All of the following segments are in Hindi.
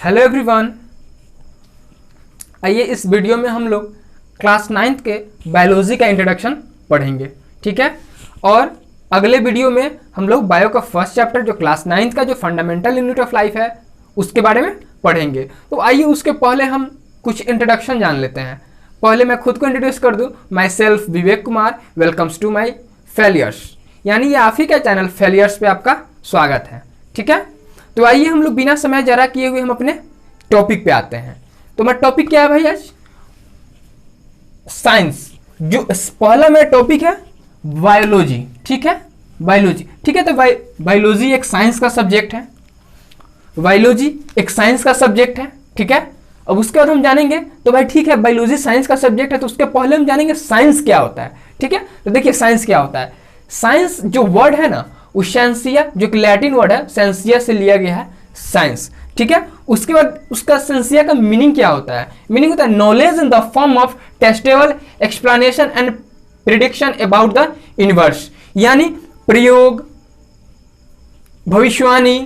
Hello everyone. आइए इस वीडियो में हम लोग क्लास 9th के बायोलॉजी का इंट्रोडक्शन पढ़ेंगे, ठीक है। और अगले वीडियो में हम लोग बायो का फर्स्ट चैप्टर जो क्लास 9th का जो फंडामेंटल यूनिट ऑफ लाइफ है उसके बारे में पढ़ेंगे। तो आइए उसके पहले हम कुछ इंट्रोडक्शन जान लेते हैं। पहले मैं खुद को इंट्रोड्यूस कर दूं। Myself Vivek Kumar, welcomes to my failures, यानी ये आप ही का चैनल फेलियर्स पे आपका स्वागत है, ठीक है। तो आइए हम लोग बिना समय जरा किए हुए हम अपने टॉपिक पे आते हैं। तो मेरा टॉपिक क्या है भाई आज? साइंस। जो पहला मेरा टॉपिक है बायोलॉजी, ठीक है। बायोलॉजी, ठीक है। तो बायोलॉजी एक साइंस का सब्जेक्ट है। बायोलॉजी एक साइंस का सब्जेक्ट है, ठीक है। अब उसके बाद हम जानेंगे, तो भाई ठीक है बायोलॉजी साइंस का सब्जेक्ट है, तो उसके पहले हम जानेंगे साइंस क्या होता है, ठीक है। तो देखिए साइंस क्या होता है। साइंस जो वर्ड है ना, वो सेंसिया, जो कि लैटिन वर्ड है, सेंसिया से लिया गया है साइंस, ठीक है। उसके बाद उसका सेंसिया का मीनिंग क्या होता है? मीनिंग होता है knowledge in the form of testable explanation and prediction about the universe, यानी प्रयोग, भविष्यवाणी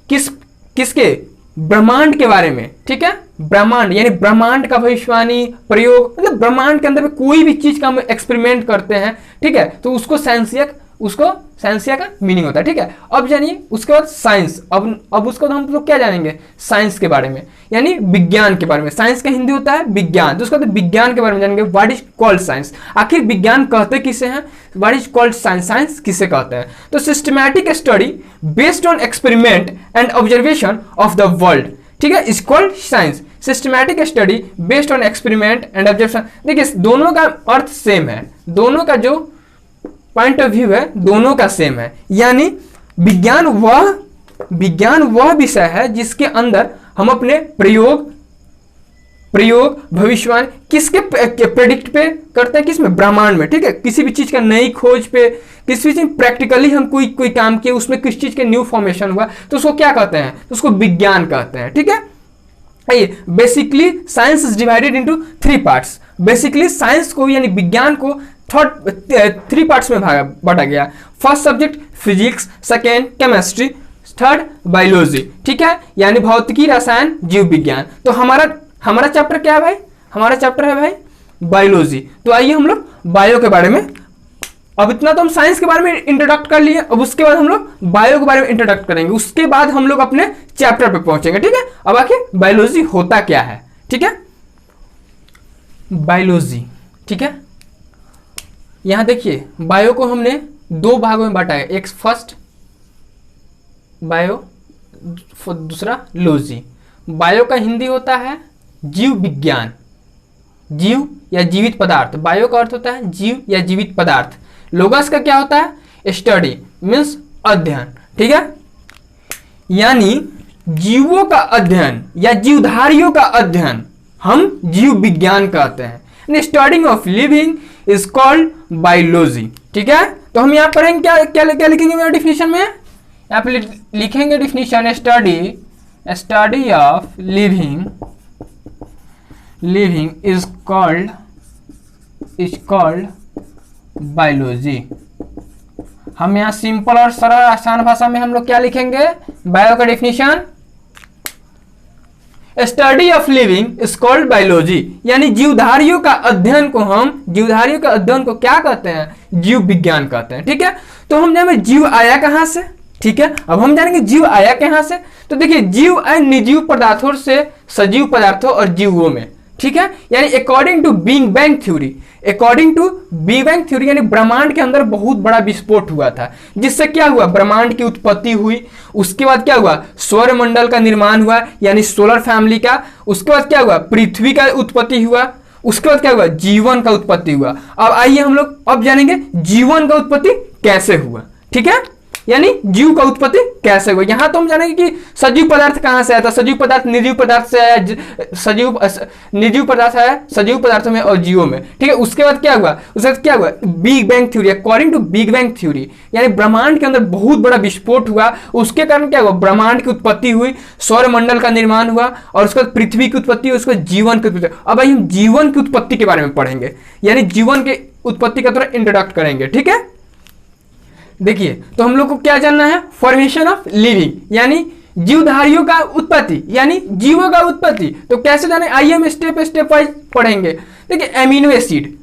किसके? ब्रह्मांड के बारे में, ठीक है। ब्रह्मांड यानी ब्रह्मांड का भविष्यवाणी, प्रयोग, मतलब ब्रह्मांड के अंदर कोई भी चीज का हम एक्सपेरिमेंट करते हैं, ठीक है। तो उसको सेंसिया का मीनिंग होता है, ठीक है। अब जानिए उसके बाद साइंस। अब उसको हम लोग क्या जानेंगे? साइंस के बारे में, यानी विज्ञान के बारे में। साइंस का हिंदी होता है विज्ञान, तो उसका तो विज्ञान के बारे में जानेंगे। What is called science? आखिर विज्ञान कहते किसे हैं? What is called science? Science किसे कहते हैं? तो systematic study based on experiment and observation of the world, ठीक है, is called science. Systematic study based on experiment and observation. देखिए दोनों का अर्थ सेम है, दोनों का जो पॉइंट ऑफ व्यू है दोनों का सेम है। यानी विज्ञान वह विषय है जिसके अंदर हम अपने प्रयोग भविष्यवाणी किसके प्रेडिक्ट पे करते हैं? किसमें? ब्रह्मांड में, ठीक है। किसी भी चीज का नई खोज पे, किसी भी चीज प्रैक्टिकली हम कोई काम किए, उसमें किस चीज के न्यू फॉर्मेशन हुआ, तो उसको क्या कहते हैं? तो उसको विज्ञान कहते हैं, ठीक है। आइए, basically science is divided into 3 parts. Basically science को यानी विज्ञान को 3 पार्ट्स में बांटा गया। First subject physics, second chemistry, third biology, ठीक है, यानी भौतिकी, रसायन, जीव विज्ञान। तो हमारा चैप्टर क्या है भाई? हमारा चैप्टर है भाई बायोलॉजी। तो आइए हम लोग बायो के बारे में, अब इतना तो हम साइंस के बारे में इंट्रोडक्ट कर लिए, अब उसके बाद हम लोग बायो के बारे में इंट्रोडक्ट करेंगे। उसके बाद हम लोग अपने चैप्टर पे पहुंचेंगे, ठीक है। अब आखिर बायोलॉजी होता क्या है, ठीक है। बायोलॉजी, ठीक है। यहां देखिए बायो को हमने 2 भागों में बांटा है। एक फर्स्ट बायो, दूसरा लॉजी। बायो का हिंदी होता है जीव विज्ञान, जीव या जीवित पदार्थ। बायो का अर्थ होता है जीव या जीवित पदार्थ। लोगस का क्या होता है? स्टडी, मीन्स अध्ययन, ठीक है। यानी जीवों का अध्ययन या जीवधारियों का अध्ययन हम जीव विज्ञान कहते हैं। Study of living is called biology, ठीक है। तो हम यहाँ पढ़ेंगे क्या लिखेंगे मेरे डिफिनेशन में? यहाँ पे लिखेंगे definition, study of living is called biology. हम यहाँ सिंपल और सरल आसान भाषा में हम लोग क्या लिखेंगे? बायो का definition, study of living is called biology, यानी जीवधारियों का अध्ययन को क्या कहते हैं? जीव विज्ञान कहते हैं, ठीक है। तो हम जानेंगे जीव आया कहां से, ठीक है। अब हम जानेंगे जीव आया कहां से। तो देखिए जीव आए निर्जीव पदार्थों से सजीव पदार्थों और जीवों में, ठीक है। यानी according to big bang theory, यानी ब्रह्मांड के अंदर बहुत बड़ा विस्फोट हुआ था, जिससे क्या हुआ? ब्रह्मांड की उत्पत्ति हुई। उसके बाद क्या हुआ? सौर मंडल का निर्माण हुआ, यानी सोलर फैमिली का। उसके बाद क्या हुआ? पृथ्वी का उत्पत्ति हुआ। उसके बाद क्या हुआ? जीवन का उत्पत्ति हुआ। अब आइए हम लोग अब जानेंगे जीवन का उत्पत्ति कैसे हुआ, ठीक है। यानी जीव का उत्पत्ति कैसे हुआ। यहां तो हम जानेंगे कि सजीव पदार्थ कहां से आया था। सजीव पदार्थ निर्जीव पदार्थ से आया, निर्जीव पदार्थ आया सजीव पदार्थों में और जीवों में, ठीक है। उसके बाद क्या हुआ? Big bang theory. According to big bang theory, यानी ब्रह्मांड के अंदर बहुत बड़ा विस्फोट हुआ। उसके कारण क्या हुआ? ब्रह्मांड की उत्पत्ति हुई, सौर मंडल का निर्माण हुआ, और उसके बाद पृथ्वी की उत्पत्ति, उसके बाद जीवन की उत्पत्ति। अब भाई हम जीवन की उत्पत्ति के बारे में पढ़ेंगे, यानी जीवन की उत्पत्ति का थोड़ा इंट्रोडक्ट करेंगे, ठीक है। देखिए तो हम लोग को क्या जानना है? फॉर्मेशन ऑफ लिविंग, यानी जीवधारियों का उत्पत्ति यानी जीवों का उत्पत्ति। तो कैसे जाने, आइए हम स्टेप स्टेप वाइज पढ़ेंगे। देखिए एमिनो एसिड,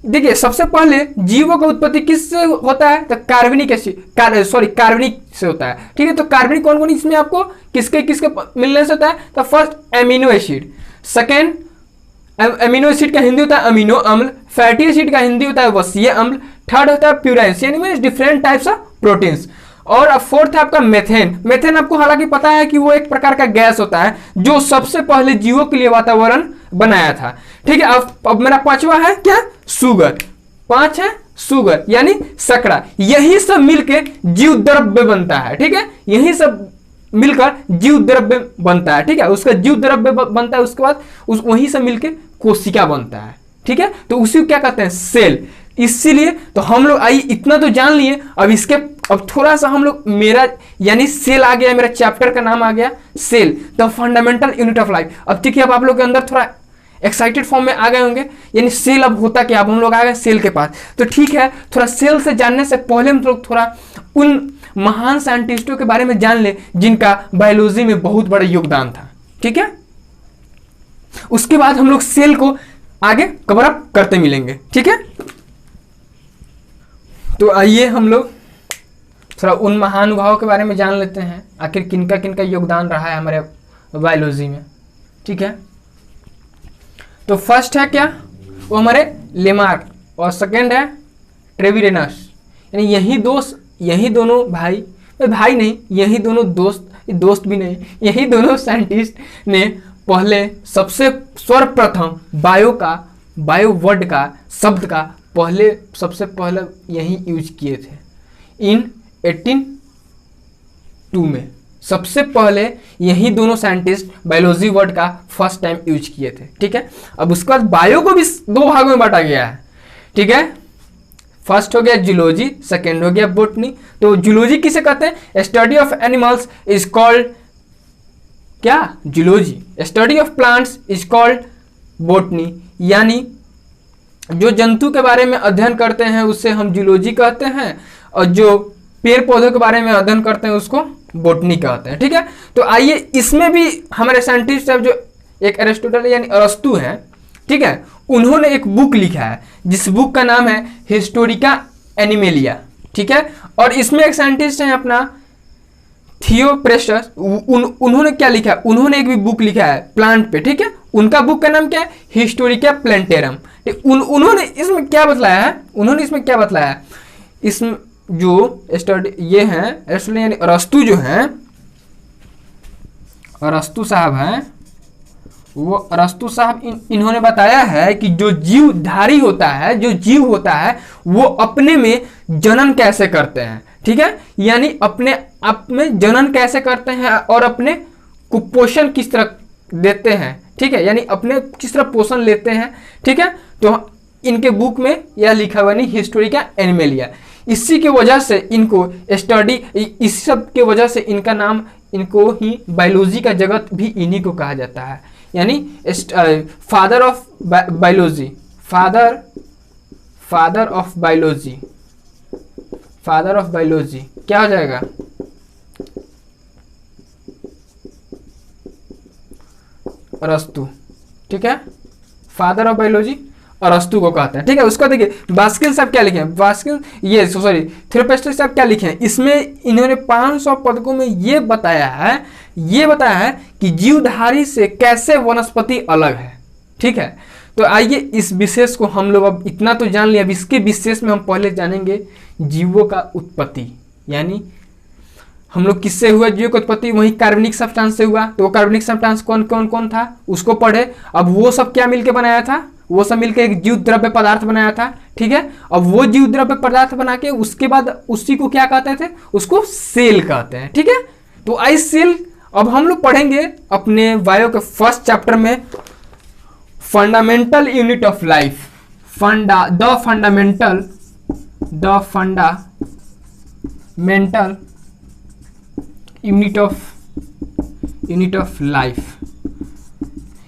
देखिए सबसे पहले जीवों का उत्पत्ति किससे होता है, तो कार्बनिक एसिड कार्बनिक से होता है। ठीक है, तो कार्बनिक कौन कौन इसमें आपको किसके किसके मिलने से होता है, तो first amino acid, second amino acid का हिंदी होता है अमीनो अम्ल, फैटी एसिड का हिंदी होता है वसीय अम्ल, थर्ड होता है प्यूराइंस यानी डिफरेंट टाइप्स ऑफ प्रोटीन्स, और अब फोर्थ है आपका मेथेन। मेथेन आपको हालांकि पता है कि वो एक प्रकार का गैस होता है जो सबसे पहले जीवों के लिए वातावरण बनाया था। ठीक है, अब मेरा पांचवा है क्या, शुगर। पांच है शुगर यानी सकड़ा। यही सब मिलके जीव द्रव्य बनता है। ठीक है, यही सब मिलकर जीव द्रव्य बनता है। ठीक है, उसका जीव द्रव्य बनता है, उसके बाद वही सब मिलके कोशिका बनता है। ठीक है, तो उसी को क्या कहते हैं, सेल। इसीलिए तो हम लोग आइए इतना तो जान लिए, अब थोड़ा सा हम लोग मेरा यानी सेल आ गया, मेरा चैप्टर का नाम आ गया cell, the fundamental unit of life. अब देखिए अब आप लोग के अंदर थोड़ा एक्साइटेड फॉर्म में आ गए होंगे, यानी सेल अब होता क्या, अब हम लोग आ गए सेल के पास। तो ठीक है, थोड़ा सेल से जानने से पहले हम लोग थोड़ा उन महान साइंटिस्टों के बारे में जान ले जिनका बायोलॉजी में बहुत बड़ा योगदान था। ठीक है, उसके बाद हम लोग सेल को आगे कवर अप करते मिलेंगे। ठीक है, तो आइए हम लोग थोड़ा उन महानुभावों के बारे में जान लेते हैं, आखिर किनका किनका योगदान रहा है हमारे बायोलॉजी में। ठीक है, तो फर्स्ट है क्या, वो हमारे लेमार्क, और सेकेंड है ट्रेविरेनस, यानी यही दोनों भाई नहीं, यही दोनों दोस्त भी नहीं, यही दोनों साइंटिस्ट ने पहले सर्वप्रथम बायो वर्ड का शब्द का सबसे पहले यही यूज किए थे इन 1802 में। सबसे पहले यही दोनों साइंटिस्ट बायोलॉजी वर्ड का फर्स्ट टाइम यूज किए थे। ठीक है, अब उसके बाद बायो को भी दो भागों में बांटा गया है। ठीक है, फर्स्ट हो गया जूलॉजी, सेकेंड हो गया बोटनी। तो जूलॉजी किसे कहते हैं, study of animals is called क्या, zoology. Study of plants is called botany, यानी जो जंतु के बारे में अध्ययन करते हैं उससे हम जूलॉजी कहते हैं, और जो पेड़ पौधों के बारे में अध्ययन करते हैं उसको बोटनी कहते हैं। ठीक है, तो आइए इसमें भी हमारे साइंटिस्ट साहब जो एक एरिस्टोटल यानी अरस्तु हैं, ठीक है, उन्होंने एक बुक लिखा है जिस बुक का नाम है हिस्टोरिका एनिमेलिया। ठीक है, और इसमें एक साइंटिस्ट हैं अपना थियोप्रेस्टस, उन्होंने क्या लिखा है, उन्होंने एक भी बुक लिखा है प्लांट पे। ठीक है, उनका बुक का नाम क्या है, हिस्टोरिका प्लांटेरम। उन्होंने इसमें क्या बतलाया है, इसमें जो स्टडी ये हैं यानी अरस्तु जो हैं, अरस्तु साहब हैं, वो अरस्तु साहब इन्होंने बताया है कि जो जीवधारी होता है, जो जीव होता है, वो अपने में जनन कैसे करते हैं। ठीक है, यानी अपने आप में जनन कैसे करते हैं और अपने कुपोषण किस तरह देते हैं। ठीक है, यानी अपने किस तरह पोषण लेते हैं। ठीक है, तो इनके बुक में यह लिखा हुआ नहीं, हिस्टोरिका एनिमेलिया। इसी की वजह से इनको स्टडी, इस सब के वजह से इनका नाम, इनको ही बायोलॉजी का जगत भी इन्हीं को कहा जाता है, यानी father of biology, father of biology क्या हो जाएगा, अरस्तु। ठीक है, फादर ऑफ बायोलॉजी अरस्तु को कहते हैं। ठीक है, उसका देखिए बास्किल साहब क्या लिखे हैं, थियोप्रेस्टस साहब क्या लिखे हैं, इसमें इन्होंने 500 पदकों में ये बताया है कि जीवधारी से कैसे वनस्पति अलग है। ठीक है, तो आइए इस विशेष को हम लोग अब इतना तो जान लिया। अब इसके विशेष में हम पहले जानेंगे जीवों का उत्पत्ति, यानी हम लोग किससे हुआ जीव की उत्पत्ति, वही कार्बनिक सब्सटेंस से हुआ। तो वो कार्बनिक सब्सटेंस कौन था उसको पढ़े। अब वो सब क्या मिलके बनाया था, वो सब मिलके एक जीव द्रव्य पदार्थ बनाया था। ठीक है, अब वो जीव द्रव्य पदार्थ बना के उसके बाद उसी को क्या कहते थे, उसको सेल कहते हैं। ठीक है, तो आई सेल अब हम लोग पढ़ेंगे अपने बायो के फर्स्ट चैप्टर में, fundamental unit of life, the fundamental unit of life,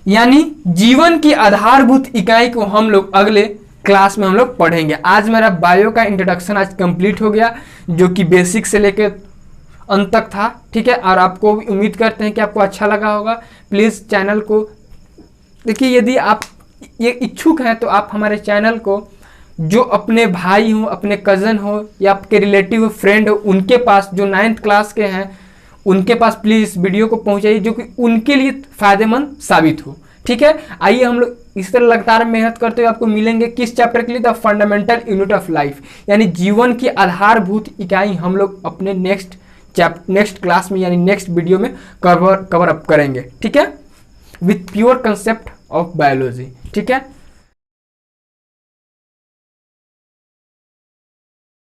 यानी जीवन की आधारभूत इकाई को हम लोग अगले क्लास में हम लोग पढ़ेंगे। आज मेरा बायो का इंट्रोडक्शन आज कंप्लीट हो गया, जो कि बेसिक से लेकर अंत तक था, ठीक है। और आपको उम्मीद करते हैं कि आपको अच्छा लगा होगा। प्लीज़ चैनल को देखिए, यदि आप ये इच्छुक हैं तो आप हमारे चैनल को जो अपने भाई हो, अपने कज़न हो या आपके रिलेटिव हो, फ्रेंड हो, उनके पास जो 9th क्लास के हैं उनके पास प्लीज़ इस वीडियो को पहुंचाइए, जो कि उनके लिए फ़ायदेमंद साबित हो, ठीक है। आइए हम लोग इस तरह लगातार मेहनत करते हुए आपको मिलेंगे किस चैप्टर के लिए, the fundamental unit of life, यानी जीवन की आधारभूत इकाई हम लोग अपने नेक्स्ट क्लास में यानी नेक्स्ट वीडियो में कवर अप करेंगे, ठीक है, with pure concept of biology, ठीक है।